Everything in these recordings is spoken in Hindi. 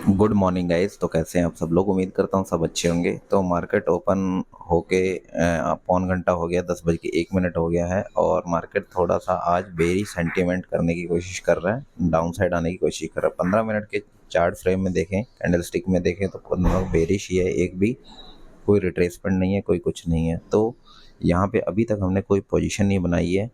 Good morning guys. तो कैसे हैं आप सब लोग? उम्मीद करता हूँ सब अच्छे होंगे। तो मार्केट ओपन होके पौन घंटा हो गया, 10 बज के 1 मिनट हो गया है और मार्केट थोड़ा सा आज बेरी सेंटीमेंट करने की कोशिश कर रहा है, डाउन साइड आने की कोशिश कर रहा है। 15 मिनट के चार्ट फ्रेम में देखें, कैंडल स्टिक में देखें तो बेरिश ही है, एक भी कोई रिट्रेसमेंट नहीं है, कोई कुछ नहीं है। तो यहाँ पे अभी तक हमने कोई पोजीशन नहीं बनाई है,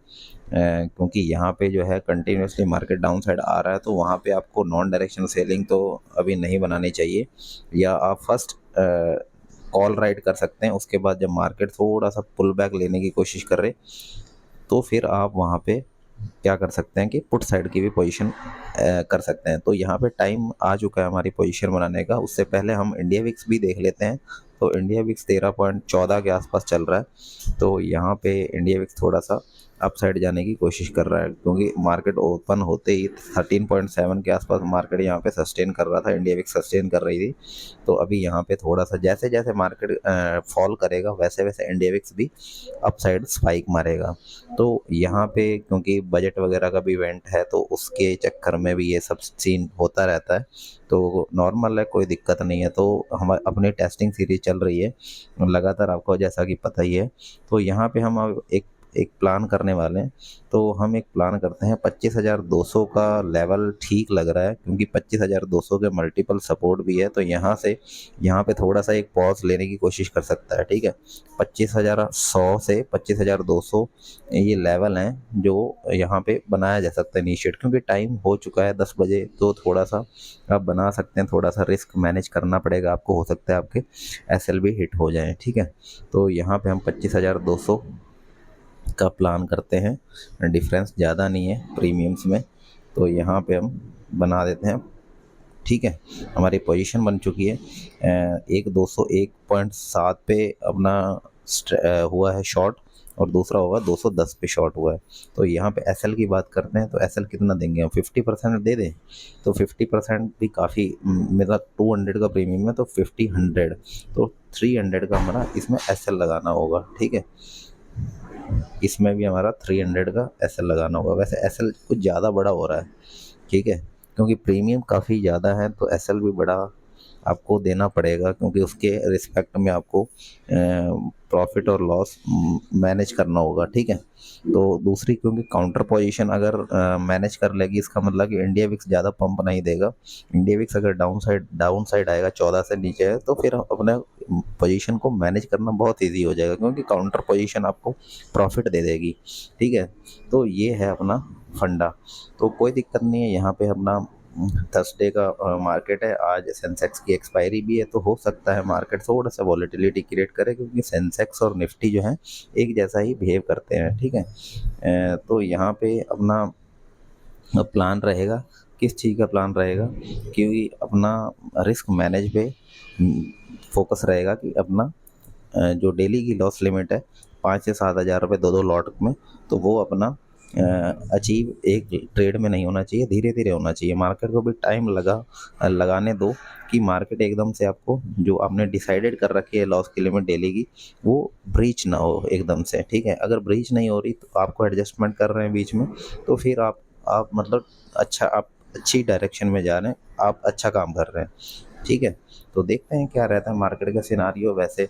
क्योंकि यहाँ पे जो है कंटिन्यूसली मार्केट डाउन साइड आ रहा है। तो वहाँ पे आपको नॉन डायरेक्शनल सेलिंग तो अभी नहीं बनानी चाहिए, या आप फर्स्ट कॉल राइड कर सकते हैं। उसके बाद जब मार्केट थोड़ा सा पुल बैक लेने की कोशिश कर रहे, तो फिर आप वहाँ पे क्या कर सकते हैं कि पुट साइड की भी पोजीशन कर सकते हैं। तो यहाँ पे टाइम आ चुका है हमारी पोजीशन बनाने का। उससे पहले हम इंडिया विक्स भी देख लेते हैं। तो इंडिया विक्स 13.14 के आसपास चल रहा है। तो यहाँ पे इंडिया विक्स थोड़ा सा अप साइड जाने की कोशिश कर रहा है, क्योंकि मार्केट ओपन होते ही 13.7 के आसपास मार्केट यहाँ पे सस्टेन कर रहा था, इंडिया विक्स सस्टेन कर रही थी। तो अभी यहाँ पे थोड़ा सा जैसे जैसे मार्केट फॉल करेगा, वैसे वैसे इंडिया विक्स भी अप साइड स्पाइक मारेगा। तो यहाँ पे क्योंकि बजट वगैरह का भी इवेंट है, तो उसके चक्कर में भी ये सब सीन होता रहता है। तो नॉर्मल है, कोई दिक्कत नहीं है। तो हम अपनी टेस्टिंग सीरीज चल रही है लगातार, आपको जैसा कि पता ही है। तो यहाँ पे हम अब एक एक प्लान करने वाले हैं। तो हम एक प्लान करते हैं, 25,200 का लेवल ठीक लग रहा है, क्योंकि 25,200 के मल्टीपल सपोर्ट भी है। तो यहाँ पे थोड़ा सा एक पॉज लेने की कोशिश कर सकता है। ठीक है, 25,100 से 25,200 ये लेवल हैं जो यहाँ पे बनाया जा सकता है इनिशिएट, क्योंकि टाइम हो चुका है 10 बजे। तो थोड़ा सा आप बना सकते हैं, थोड़ा सा रिस्क मैनेज करना पड़ेगा आपको, हो सकता है आपके एसएल भी हिट हो जाए। ठीक है, तो यहाँ पे हम 25,200 का प्लान करते हैं। डिफरेंस ज़्यादा नहीं है प्रीमियम्स में, तो यहाँ पे हम बना देते हैं। ठीक है, हमारी पोजीशन बन चुकी है। एक 201.7 पे अपना हुआ है शॉर्ट, और दूसरा होगा 210 पे शॉर्ट हुआ है। तो यहाँ पे एसएल की बात करते हैं, तो एसएल कितना देंगे हम? 50% दे दें? तो 50% भी काफ़ी, मेरा 200 का प्रीमियम है, तो 50 100, तो 300 का हमारा इसमें एसएल लगाना होगा। ठीक है, इसमें भी हमारा 300 का एसएल लगाना होगा। वैसे एसएल कुछ ज़्यादा बड़ा हो रहा है, ठीक है, क्योंकि प्रीमियम काफ़ी ज़्यादा है, तो एसएल भी बड़ा आपको देना पड़ेगा, क्योंकि उसके रिस्पेक्ट में आपको प्रॉफिट और लॉस मैनेज करना होगा। ठीक है, तो दूसरी, क्योंकि काउंटर पोजीशन अगर मैनेज कर लेगी, इसका मतलब कि इंडिया विक्स ज़्यादा पंप नहीं देगा। इंडिया विक्स अगर डाउन साइड आएगा, 14 से नीचे है, तो फिर अपने पोजीशन को मैनेज करना बहुत ईजी हो जाएगा, क्योंकि काउंटर पोजीशन आपको प्रॉफिट दे देगी। ठीक है, तो ये है अपना फंडा। तो कोई दिक्कत नहीं है। यहाँ पे अपना थर्सडे का मार्केट है, आज सेंसेक्स की एक्सपायरी भी है, तो हो सकता है मार्केट थोड़ा सा वॉलेटिलिटी क्रिएट करे, क्योंकि सेंसेक्स और निफ्टी जो है एक जैसा ही बिहेव करते हैं। ठीक है, तो यहाँ पे अपना प्लान रहेगा, किस चीज़ का प्लान रहेगा, क्योंकि अपना रिस्क मैनेज पे फोकस रहेगा कि अपना जो डेली की लॉस लिमिट है 5 से 7 हज़ार रुपये दो दो लॉट में, तो वो अपना अचीव एक ट्रेड में नहीं होना चाहिए, धीरे धीरे होना चाहिए। मार्केट को भी टाइम लगाने दो, कि मार्केट एकदम से आपको, जो आपने डिसाइडेड कर रखी है लॉस की लिमिट डेली की, वो ब्रीच ना हो एकदम से। ठीक है, अगर ब्रीच नहीं हो रही, तो आपको एडजस्टमेंट कर रहे हैं बीच में, तो फिर आप मतलब अच्छा, आप अच्छी डायरेक्शन में जा रहे हैं, आप अच्छा काम कर रहे हैं। ठीक है, तो देखते हैं क्या रहता है मार्केट का सिनारियो। वैसे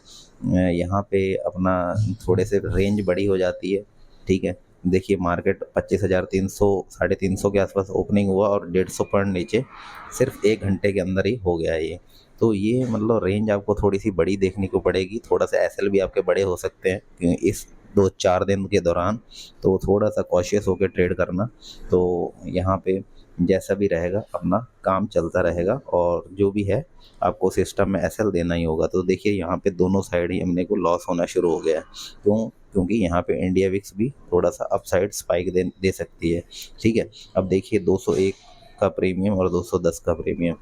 यहाँ पे अपना थोड़े से रेंज बड़ी हो जाती है। ठीक है, देखिए मार्केट 25,300 350 के आसपास ओपनिंग हुआ, और 150 पॉइंट नीचे सिर्फ 1 घंटे के अंदर ही हो गया ये। तो ये मतलब रेंज आपको थोड़ी सी बड़ी देखने को पड़ेगी, थोड़ा सा एसएल भी आपके बड़े हो सकते हैं इस 2-4 दिन के दौरान। तो थोड़ा सा कॉशियस होकर ट्रेड करना। तो यहाँ पे जैसा भी रहेगा, अपना काम चलता रहेगा, और जो भी है आपको सिस्टम में एसएल देना ही होगा। तो देखिए यहाँ पे दोनों साइड ही हमने को लॉस होना शुरू हो गया है। क्योंकि यहाँ पे इंडिया विक्स भी थोड़ा सा अपसाइड स्पाइक दे सकती है। ठीक है, अब देखिए 201 का प्रीमियम और 210 का प्रीमियम।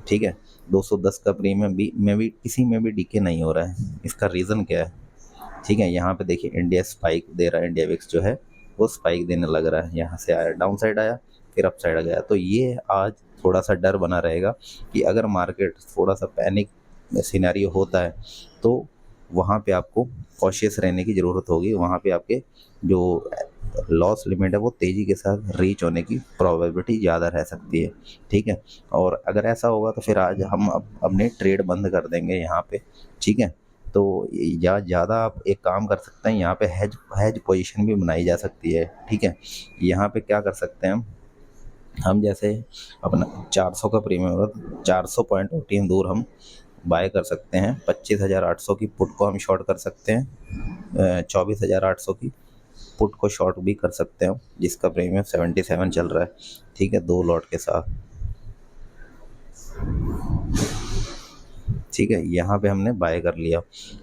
ठीक है, 210 का प्रीमियम भी किसी में भी डीके नहीं हो रहा है। इसका रीज़न क्या है? ठीक है, यहाँ पे देखिए इंडिया स्पाइक दे रहा है, इंडिया विक्स जो है वो स्पाइक देने लग रहा है। यहाँ से आया, डाउन साइड आया, फिर अप साइड गया। तो ये आज थोड़ा सा डर बना रहेगा, कि अगर मार्केट थोड़ा सा पैनिक सिनेरियो होता है, तो वहाँ पे आपको कॉशियस रहने की ज़रूरत होगी। वहाँ पे आपके जो लॉस लिमिट है वो तेज़ी के साथ रीच होने की प्रोबेबिलिटी ज़्यादा रह सकती है, ठीक है। और अगर ऐसा होगा तो फिर आज हम अपने ट्रेड बंद कर देंगे यहाँ पे, ठीक है। तो या ज़्यादा आप एक काम कर सकते हैं, यहाँ पे हेज हेज पोजीशन भी बनाई जा सकती है, ठीक है। यहाँ पे क्या कर सकते हैं हम जैसे अपना 400 का प्रीमियम होगा, 400 पॉइंट 14 दूर हम बाय कर सकते हैं। 25,800 की पुट को हम शॉर्ट कर सकते हैं, 24,800 की पुट को शॉर्ट भी कर सकते हैं, जिसका प्रीमियम 77 चल रहा है, ठीक है, 2 लॉट के साथ, ठीक है। यहाँ पे हमने बाय कर लिया।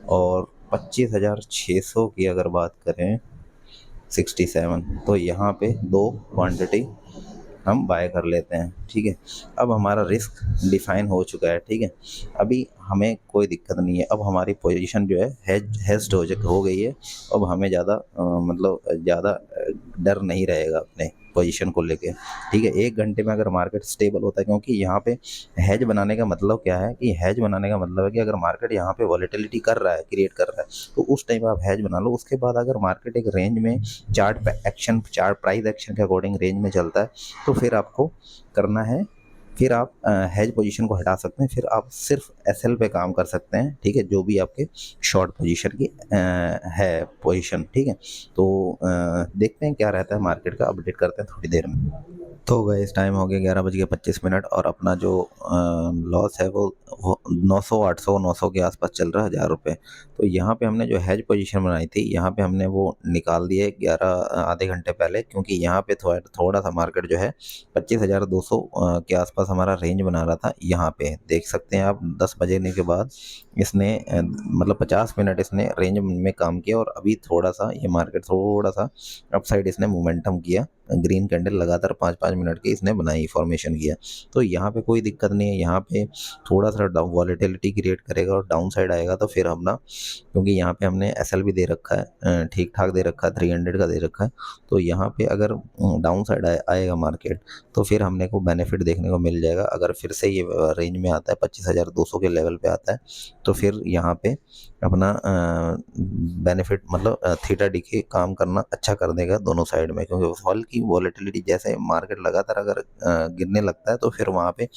और 25,600 की अगर बात करें, 67, तो यहाँ पे 2 क्वांटिटी हम बाय कर लेते हैं, ठीक है। अब हमारा रिस्क डिफाइन हो चुका है, ठीक है। अभी हमें कोई दिक्कत नहीं है, अब हमारी पोजीशन जो है हेज्ड हो गई है। अब हमें ज़्यादा मतलब ज़्यादा डर नहीं रहेगा अपने पोजीशन को लेके, ठीक है। 1 घंटे में अगर मार्केट स्टेबल होता है, क्योंकि यहाँ पे हेज बनाने का मतलब क्या है कि हेज बनाने का मतलब है कि अगर मार्केट यहाँ पे वॉलेटिलिटी कर रहा है, क्रिएट कर रहा है, तो उस टाइम आप हेज बना लो। उसके बाद अगर मार्केट एक रेंज में चार्ट प्राइस एक्शन के अकॉर्डिंग रेंज में चलता है, तो फिर आपको करना है, फिर आप हेज पोजीशन को हटा सकते हैं, फिर आप सिर्फ एसएल पे काम कर सकते हैं, ठीक है, जो भी आपके शॉर्ट पोजीशन की है पोजीशन, ठीक है। तो देखते हैं क्या रहता है मार्केट का, अपडेट करते हैं थोड़ी देर में। तो गाइस टाइम हो गया 11:25 और अपना जो लॉस है वो 900 800 900 के आसपास चल रहा है, 1000 रुपये। तो यहाँ पे हमने जो हेज पोजीशन बनाई थी, यहाँ पे हमने वो निकाल दिए 11 आधे घंटे पहले, क्योंकि यहाँ पे थोड़ा सा मार्केट जो है 25,200 के आसपास हमारा रेंज बना रहा था। यहाँ पे देख सकते हैं आप 10 बजने के बाद इसने मतलब 50 मिनट इसने रेंज में काम किया, और अभी थोड़ा सा ये मार्केट थोड़ा सा अपसाइड इसने मोमेंटम किया। ग्रीन कैंडल लगातार 5-5 मिनट की इसने बनाई, फॉर्मेशन किया। तो यहाँ पे कोई दिक्कत नहीं है, यहाँ पे थोड़ा सा डाउन वॉलेटिलिटी क्रिएट करेगा और डाउन साइड आएगा तो फिर हम ना, क्योंकि यहाँ पे हमने एसएल भी दे रखा है, ठीक ठाक दे रखा है, 300 का दे रखा है। तो यहाँ पे अगर डाउन साइड आएगा मार्केट, तो फिर हमने को बेनिफिट देखने को मिल जाएगा। अगर फिर से ये रेंज में आता है, 25,200 के लेवल पे आता है, तो फिर यहाँ पे अपना बेनिफिट मतलब थीटा डी के काम करना अच्छा कर देगा दोनों साइड में, क्योंकि फॉल की वॉलेटिलिटी जैसे मार्केट लगातार अगर गिरने लगता है, तो फिर वहाँ पे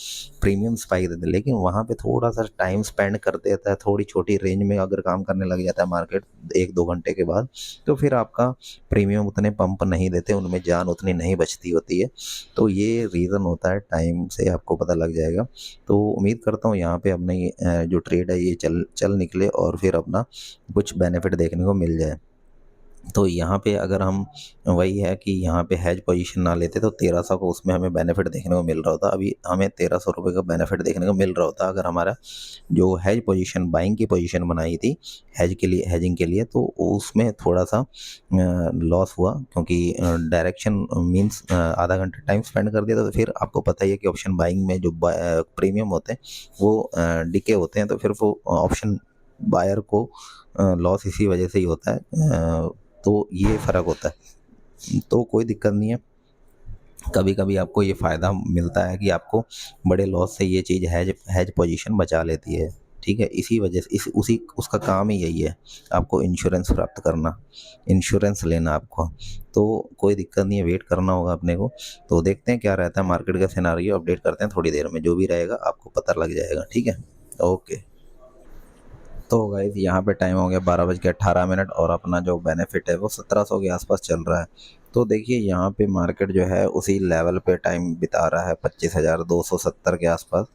प्रीमियम स्पाइक देते हैं। लेकिन वहाँ पे थोड़ा सा टाइम स्पेंड कर देता है, थोड़ी छोटी रेंज में अगर काम करने लग जाता है मार्केट 1-2 घंटे के बाद, तो फिर आपका प्रीमियम उतने पंप नहीं देते, उनमें जान उतनी नहीं बचती होती है। तो ये रीज़न होता है, टाइम से आपको पता लग जाएगा। तो उम्मीद करता हूँ यहाँ पे अपने जो ट्रेड है ये चल निकले और फिर अपना कुछ बेनिफिट देखने को मिल जाए। तो यहाँ पे अगर हम, वही है कि यहाँ पे हेज पोजीशन ना लेते तो 1300 को उसमें हमें बेनिफिट देखने को मिल रहा होता। अभी हमें 1300 रुपये का बेनिफिट देखने को मिल रहा होता अगर हमारा जो हेज पोजीशन, बाइंग की पोजीशन बनाई थी हेज के लिए, हेजिंग के लिए, तो उसमें थोड़ा सा लॉस हुआ, क्योंकि डायरेक्शन मींस आधा घंटा टाइम स्पेंड कर दिया। तो फिर आपको पता ही है कि ऑप्शन बाइंग में जो प्रीमियम होते हैं वो डिके होते हैं, तो फिर वो ऑप्शन बायर को लॉस इसी वजह से ही होता है। तो ये फ़र्क होता है, तो कोई दिक्कत नहीं है। कभी कभी आपको ये फ़ायदा मिलता है कि आपको बड़े लॉस से ये चीज़ हेज हेज पोजीशन बचा लेती है, ठीक है। इसी वजह से इस उसी उसका काम ही यही है, आपको इंश्योरेंस प्राप्त करना, इंश्योरेंस लेना आपको। तो कोई दिक्कत नहीं है, वेट करना होगा अपने को। तो देखते हैं क्या रहता है मार्केट का सिनारियो, अपडेट करते हैं थोड़ी देर में, जो भी रहेगा आपको पता लग जाएगा, ठीक है। ओके। तो गाइस यहाँ पे टाइम हो गया 12:18 और अपना जो बेनिफिट है वो 1700 के आसपास चल रहा है। तो देखिए यहाँ पे मार्केट जो है उसी लेवल पे टाइम बिता रहा है, 25,270 के आसपास।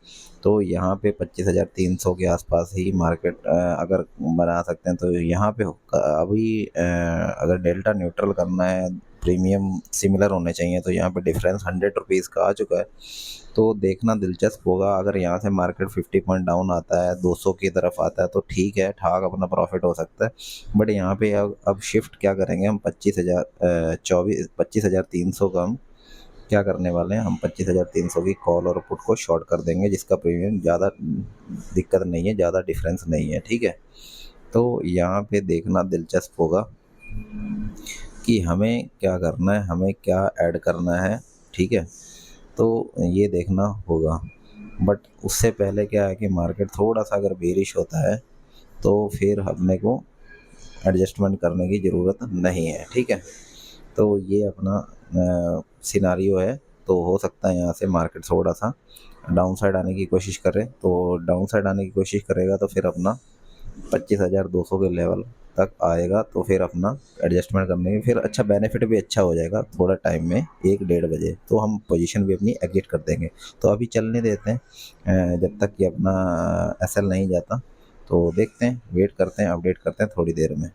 तो यहाँ पे 25,300 के आसपास ही मार्केट अगर बना सकते हैं, तो यहाँ पे अभी अगर डेल्टा न्यूट्रल करना है, प्रीमियम सिमिलर होने चाहिए, तो यहाँ पे डिफरेंस 100 रुपीज़ का आ चुका है। तो देखना दिलचस्प होगा, अगर यहाँ से मार्केट 50 पॉइंट डाउन आता है, 200 की तरफ आता है, तो ठीक है, ठाक अपना प्रॉफिट हो सकता है। बट यहाँ पे अब शिफ्ट क्या करेंगे हम, 25,300 का हम क्या करने वाले हैं, हम 25,300 की कॉल और पुट को शॉर्ट कर देंगे, जिसका प्रीमियम ज़्यादा दिक्कत नहीं है, ज़्यादा डिफरेंस नहीं है, ठीक है। तो यहाँ पे देखना दिलचस्प होगा कि हमें क्या करना है, हमें क्या ऐड करना है, ठीक है। तो ये देखना होगा। बट उससे पहले क्या है कि मार्केट थोड़ा सा अगर बेरिश होता है, तो फिर अपने को एडजस्टमेंट करने की ज़रूरत नहीं है, ठीक है। तो ये अपना सिनारियो है। तो हो सकता है यहाँ से मार्केट थोड़ा सा डाउन साइड आने की कोशिश करे, तो डाउन साइड आने की कोशिश करेगा तो फिर अपना 25,200 के लेवल तक आएगा, तो फिर अपना एडजस्टमेंट करने में फिर अच्छा बेनिफिट भी अच्छा हो जाएगा थोड़ा टाइम में, 1 डेढ़ बजे तो हम पोजीशन भी अपनी एग्जिट कर देंगे। तो अभी चलने देते हैं जब तक कि अपना एसएल नहीं जाता। तो देखते हैं, वेट करते हैं, अपडेट करते हैं थोड़ी देर में।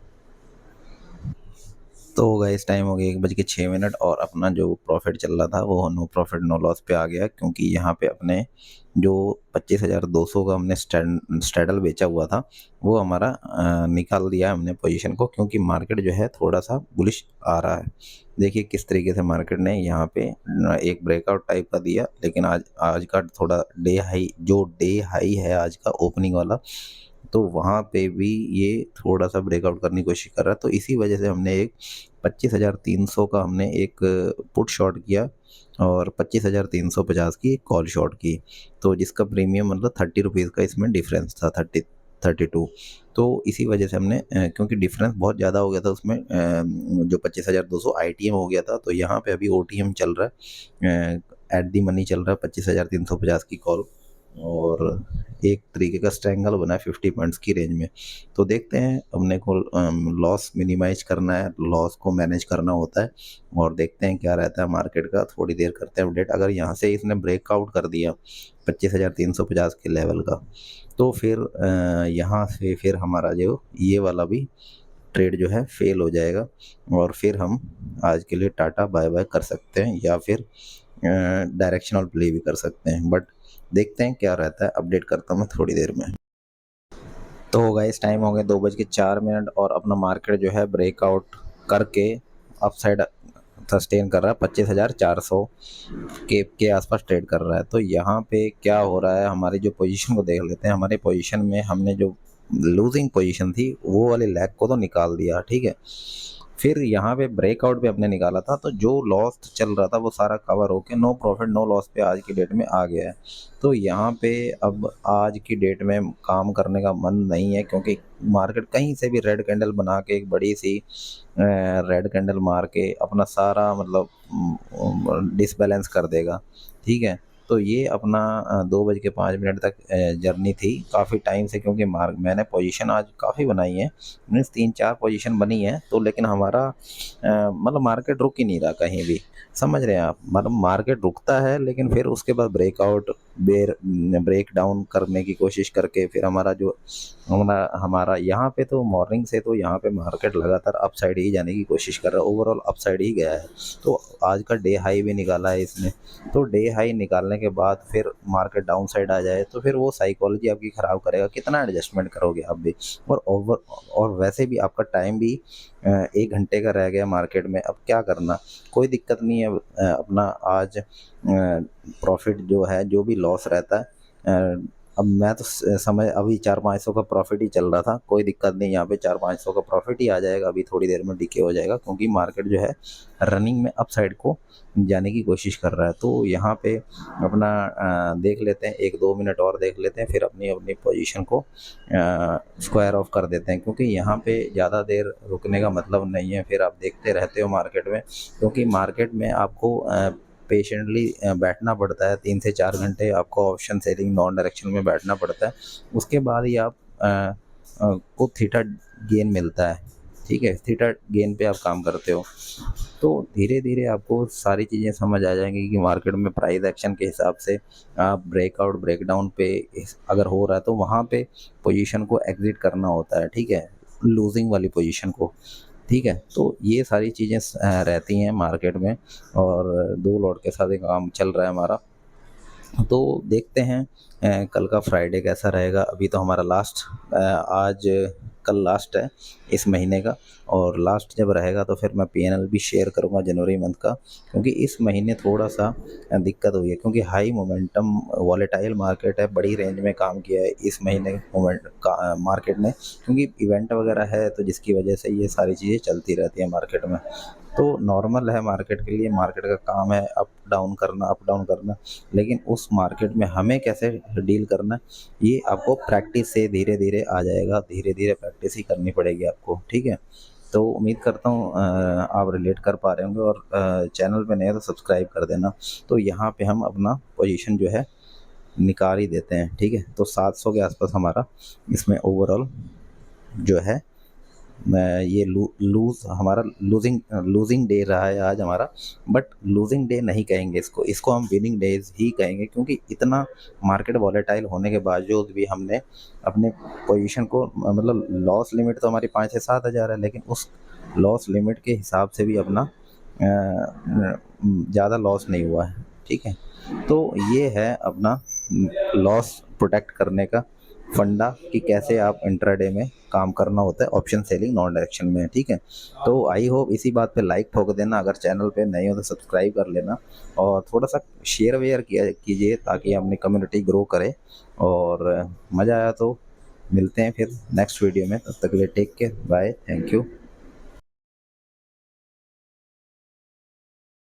तो गाइस टाइम हो गया 1:06 और अपना जो प्रॉफिट चल रहा था वो नो प्रॉफिट नो लॉस पे आ गया, क्योंकि यहाँ पे अपने जो 25,200 का हमने स्ट्रैडल बेचा हुआ था वो हमारा निकाल दिया हमने पोजीशन को, क्योंकि मार्केट जो है थोड़ा सा बुलिश आ रहा है। देखिए किस तरीके से मार्केट ने यहाँ पे एक ब्रेकआउट टाइप का दिया, लेकिन आज आज का थोड़ा डे हाई है आज का ओपनिंग वाला, तो वहाँ पे भी ये थोड़ा सा ब्रेकआउट करने की कोशिश कर रहा है। तो इसी वजह से हमने एक 25,300 का हमने एक पुट शॉट किया और 25,350 की एक कॉल शॉट की। तो जिसका प्रीमियम मतलब 30 रुपीज़ का इसमें डिफरेंस था, 32। तो इसी वजह से हमने क्योंकि डिफरेंस बहुत ज़्यादा हो गया था उसमें, जो 25,200 आईटीएम हो गया था, तो यहाँ पे अभी ओटीएम चल रहा है, एट दी मनी चल रहा है 25,350 की कॉल, और एक तरीके का स्ट्रैंगल बना है 50 पॉइंट्स की रेंज में। तो देखते हैं, अपने को लॉस मिनिमाइज करना है, लॉस को मैनेज करना होता है, और देखते हैं क्या रहता है मार्केट का। थोड़ी देर करते हैं अपडेट। अगर यहाँ से इसने ब्रेकआउट कर दिया 25,350 के लेवल का, तो फिर यहाँ से फिर हमारा जो ये वाला भी ट्रेड जो है फेल हो जाएगा, और फिर हम आज के लिए टाटा बाय बाय कर सकते हैं, या फिर डायरेक्शनल प्ले भी कर सकते हैं। बट देखते हैं क्या रहता है, अपडेट करता हूँ मैं थोड़ी देर में। तो गाइस टाइम हो गया 2:04 और अपना मार्केट जो है ब्रेकआउट करके अप साइड सस्टेन कर रहा है, 25,400 के आसपास ट्रेड कर रहा है। तो यहाँ पे क्या हो रहा है, हमारी जो पोजीशन को देख लेते हैं। हमारे पोजीशन में हमने जो लूजिंग पोजीशन थी वो वाले लेग को तो निकाल दिया, ठीक है। फिर यहाँ पे ब्रेकआउट पे अपने निकाला था, तो जो लॉस चल रहा था वो सारा कवर होके नो प्रॉफिट नो लॉस पे आज की डेट में आ गया है। तो यहाँ पे अब आज की डेट में काम करने का मन नहीं है, क्योंकि मार्केट कहीं से भी रेड कैंडल बना के एक बड़ी सी रेड कैंडल मार के अपना सारा मतलब डिसबैलेंस कर देगा, ठीक है। तो ये अपना 2:05 तक जर्नी थी काफ़ी टाइम से, क्योंकि मैंने पोजीशन आज काफ़ी बनाई है, मीन्स 3-4 पोजीशन बनी है। तो लेकिन हमारा मतलब मार्केट रुक ही नहीं रहा कहीं भी, समझ रहे हैं आप। मतलब मार्केट रुकता है लेकिन फिर उसके बाद ब्रेक डाउन करने की कोशिश करके फिर हमारा जो हमारा यहाँ पे तो मॉर्निंग से तो यहाँ पे मार्केट लगातार अप साइड ही जाने की कोशिश कर रहा है, ओवरऑल अप साइड ही गया है। तो आज का डे हाई भी निकाला है इसने, तो डे हाई निकालने के बाद फिर मार्केट डाउन साइड आ जाए तो फिर वो साइकोलॉजी आपकी ख़राब करेगा, कितना एडजस्टमेंट करोगे आप भी। और वैसे भी आपका टाइम भी 1 घंटे का रह गया मार्केट में, अब क्या करना, कोई दिक्कत नहीं है। अपना आज प्रॉफिट जो है, जो भी लॉस रहता है, अब मैं तो समय अभी 400-500 का प्रॉफिट ही चल रहा था, कोई दिक्कत नहीं, यहाँ पे 400-500 का प्रॉफिट ही आ जाएगा, अभी थोड़ी देर में डिके हो जाएगा, क्योंकि मार्केट जो है रनिंग में अप साइड को जाने की कोशिश कर रहा है। तो यहाँ पे अपना देख लेते हैं, 1-2 मिनट और देख लेते हैं, फिर अपनी अपनी पोजीशन को स्क्वायर ऑफ कर देते हैं, क्योंकि यहाँ पे ज़्यादा देर रुकने का मतलब नहीं है। फिर आप देखते रहते हो मार्केट में, क्योंकि मार्केट में आपको पेशेंटली बैठना पड़ता है, 3 से 4 घंटे आपको ऑप्शन सेलिंग नॉन डायरेक्शन में बैठना पड़ता है, उसके बाद ही आप को थीटा गेन मिलता है, ठीक है। थीटा गेन पे आप काम करते हो, तो धीरे धीरे आपको सारी चीज़ें समझ आ जाएंगी कि मार्केट में प्राइस एक्शन के हिसाब से आप ब्रेकआउट ब्रेकडाउन पे अगर हो रहा है तो वहाँ पे पोजीशन को एग्जिट करना होता है, ठीक है, लूजिंग वाली पोजीशन को, ठीक है। तो ये सारी चीज़ें रहती हैं मार्केट में, और दो लॉट के साथ एक काम चल रहा है हमारा। तो देखते हैं कल का फ्राइडे कैसा रहेगा। अभी तो हमारा लास्ट आज कल लास्ट है इस महीने का, और लास्ट जब रहेगा तो फिर मैं पीएनएल भी शेयर करूंगा जनवरी मंथ का, क्योंकि इस महीने थोड़ा सा दिक्कत हुई है, क्योंकि हाई मोमेंटम वॉलेटाइल मार्केट है, बड़ी रेंज में काम किया है इस महीने मोमेंट का मार्केट ने, क्योंकि इवेंट वगैरह है, तो जिसकी वजह से ये सारी चीज़ें चलती रहती हैं मार्केट में। तो नॉर्मल है मार्केट के लिए, मार्केट का काम है अप डाउन करना, लेकिन उस मार्केट में हमें कैसे डील करना, ये आपको प्रैक्टिस से धीरे धीरे आ जाएगा, धीरे धीरे प्रैक्टिस ही करनी पड़ेगी आपको, ठीक है। तो उम्मीद करता हूँ आप रिलेट कर पा रहे होंगे, और चैनल पे नए हो तो सब्सक्राइब कर देना। तो यहाँ पे हम अपना पोजीशन जो है निकाल ही देते हैं, ठीक है। तो 700 के आसपास हमारा इसमें ओवरऑल जो है ये लूज हमारा लूजिंग लूजिंग डे रहा है आज हमारा। बट लूजिंग डे नहीं कहेंगे इसको, इसको हम विनिंग डेज ही कहेंगे, क्योंकि इतना मार्केट वॉलेटाइल होने के बावजूद भी हमने अपने पोजीशन को मतलब लॉस लिमिट तो हमारी 5 से 7 हज़ार है, लेकिन उस लॉस लिमिट के हिसाब से भी अपना ज़्यादा लॉस नहीं हुआ है, ठीक है। तो ये है अपना लॉस प्रोटेक्ट करने का फंडा कि कैसे आप इंट्राडे में काम करना होता है ऑप्शन सेलिंग नॉन डायरेक्शन में, ठीक है। तो आई होप इसी बात पे लाइक ठोक देना, अगर चैनल पे नए हो तो सब्सक्राइब कर लेना, और थोड़ा सा शेयर वेयर किया कीजिए ताकि अपनी कम्युनिटी ग्रो करे। और मज़ा आया तो मिलते हैं फिर नेक्स्ट वीडियो में, तब तक के लिए take care, bye, thank you.